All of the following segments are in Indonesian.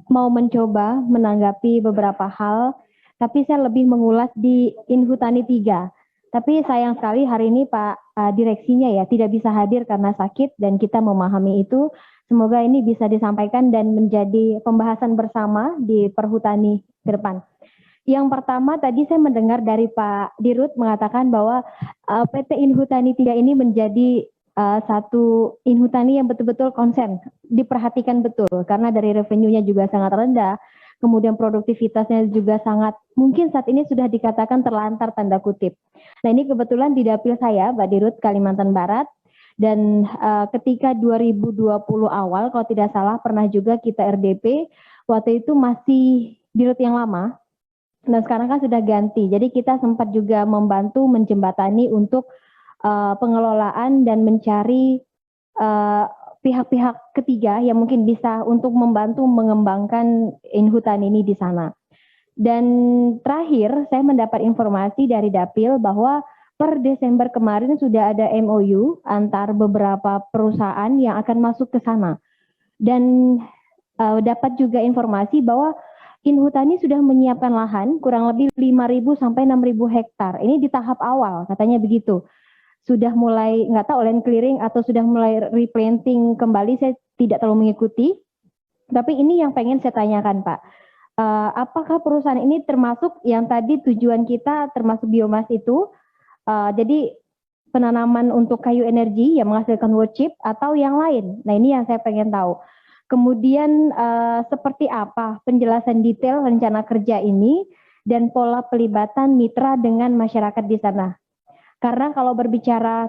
mau mencoba menanggapi beberapa hal, tapi saya lebih mengulas di Inhutani 3. Tapi sayang sekali hari ini Pak Direksinya ya tidak bisa hadir karena sakit dan kita memahami itu. Semoga ini bisa disampaikan dan menjadi pembahasan bersama di Perhutani ke depan. Yang pertama tadi saya mendengar dari Pak Dirut mengatakan bahwa PT Inhutani 3 ini menjadi satu Inhutani yang betul-betul konsen, diperhatikan betul karena dari revenue-nya juga sangat rendah, kemudian produktivitasnya juga sangat mungkin saat ini sudah dikatakan terlantar tanda kutip. Nah ini kebetulan di dapil saya, Pak Dirut, Kalimantan Barat, dan ketika 2020 awal kalau tidak salah pernah juga kita RDP, waktu itu masih Dirut yang lama. Nah sekarang kan sudah ganti, jadi kita sempat juga membantu menjembatani untuk pengelolaan dan mencari pihak-pihak ketiga yang mungkin bisa untuk membantu mengembangkan Inhutan ini di sana. Dan terakhir saya mendapat informasi dari Dapil bahwa per Desember kemarin sudah ada MOU antar beberapa perusahaan yang akan masuk ke sana. Dan dapat juga informasi bahwa Inhutani sudah menyiapkan lahan kurang lebih 5.000 sampai 6.000 hektar. Ini di tahap awal, katanya begitu. Sudah mulai, nggak tahu land clearing atau sudah mulai replanting kembali, saya tidak terlalu mengikuti. Tapi ini yang pengen saya tanyakan Pak. Apakah perusahaan ini termasuk yang tadi tujuan kita termasuk biomas itu, jadi penanaman untuk kayu energi yang menghasilkan wood chip atau yang lain? Nah ini yang saya pengen tahu. Kemudian seperti apa penjelasan detail rencana kerja ini dan pola pelibatan mitra dengan masyarakat di sana. Karena kalau berbicara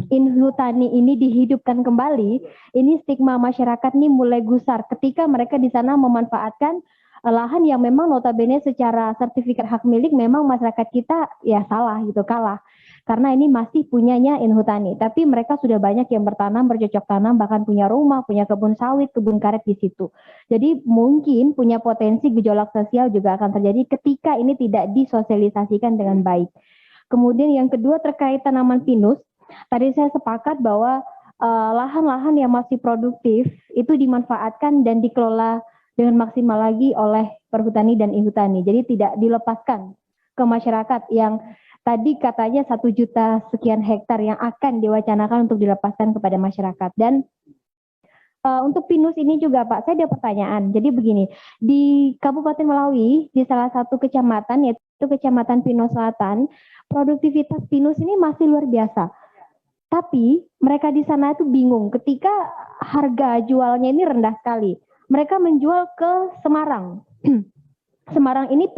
Inhutani ini dihidupkan kembali, ini stigma masyarakat ini mulai gusar ketika mereka di sana memanfaatkan lahan yang memang notabene secara sertifikat hak milik memang masyarakat kita ya salah gitu, kalah. Karena ini masih punyanya Inhutani, tapi mereka sudah banyak yang bertanam, bercocok tanam, bahkan punya rumah, punya kebun sawit, kebun karet di situ. Jadi mungkin punya potensi gejolak sosial juga akan terjadi ketika ini tidak disosialisasikan dengan baik. Kemudian yang kedua terkait tanaman pinus, tadi saya sepakat bahwa lahan-lahan yang masih produktif itu dimanfaatkan dan dikelola dengan maksimal lagi oleh Perhutani dan Inhutani. Jadi tidak dilepaskan ke masyarakat yang tadi katanya 1 juta sekian hektar yang akan diwacanakan untuk dilepaskan kepada masyarakat. Dan untuk pinus ini juga Pak, saya ada pertanyaan. Jadi begini, di Kabupaten Melawi, di salah satu kecamatan, yaitu Kecamatan Pinus Selatan, produktivitas pinus ini masih luar biasa. Tapi mereka di sana itu bingung ketika harga jualnya ini rendah sekali. Mereka menjual ke Semarang. Semarang ini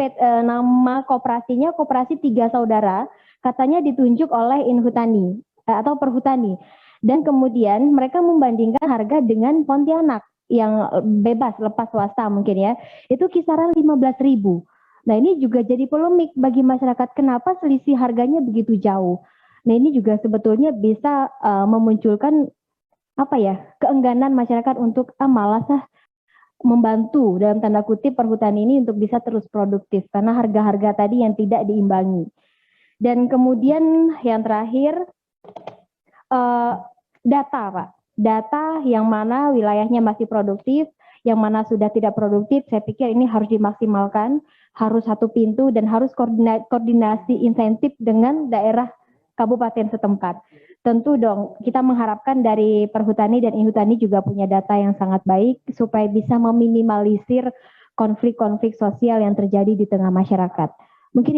nama koperasinya Koperasi Tiga Saudara, katanya ditunjuk oleh Inhutani atau Perhutani. Dan kemudian mereka membandingkan harga dengan Pontianak yang bebas lepas swasta mungkin ya, itu kisaran 15.000. Nah ini juga jadi polemik bagi masyarakat, kenapa selisih harganya begitu jauh. Nah ini juga sebetulnya bisa memunculkan apa ya, keengganan masyarakat untuk malas membantu dalam tanda kutip Perhutani ini untuk bisa terus produktif karena harga-harga tadi yang tidak diimbangi. Dan kemudian yang terakhir data Pak, data yang mana wilayahnya masih produktif, yang mana sudah tidak produktif, saya pikir ini harus dimaksimalkan, harus satu pintu dan harus koordinasi insentif dengan daerah kabupaten setempat. Tentu dong, kita mengharapkan dari Perhutani dan Inhutani juga punya data yang sangat baik supaya bisa meminimalisir konflik-konflik sosial yang terjadi di tengah masyarakat. Mungkin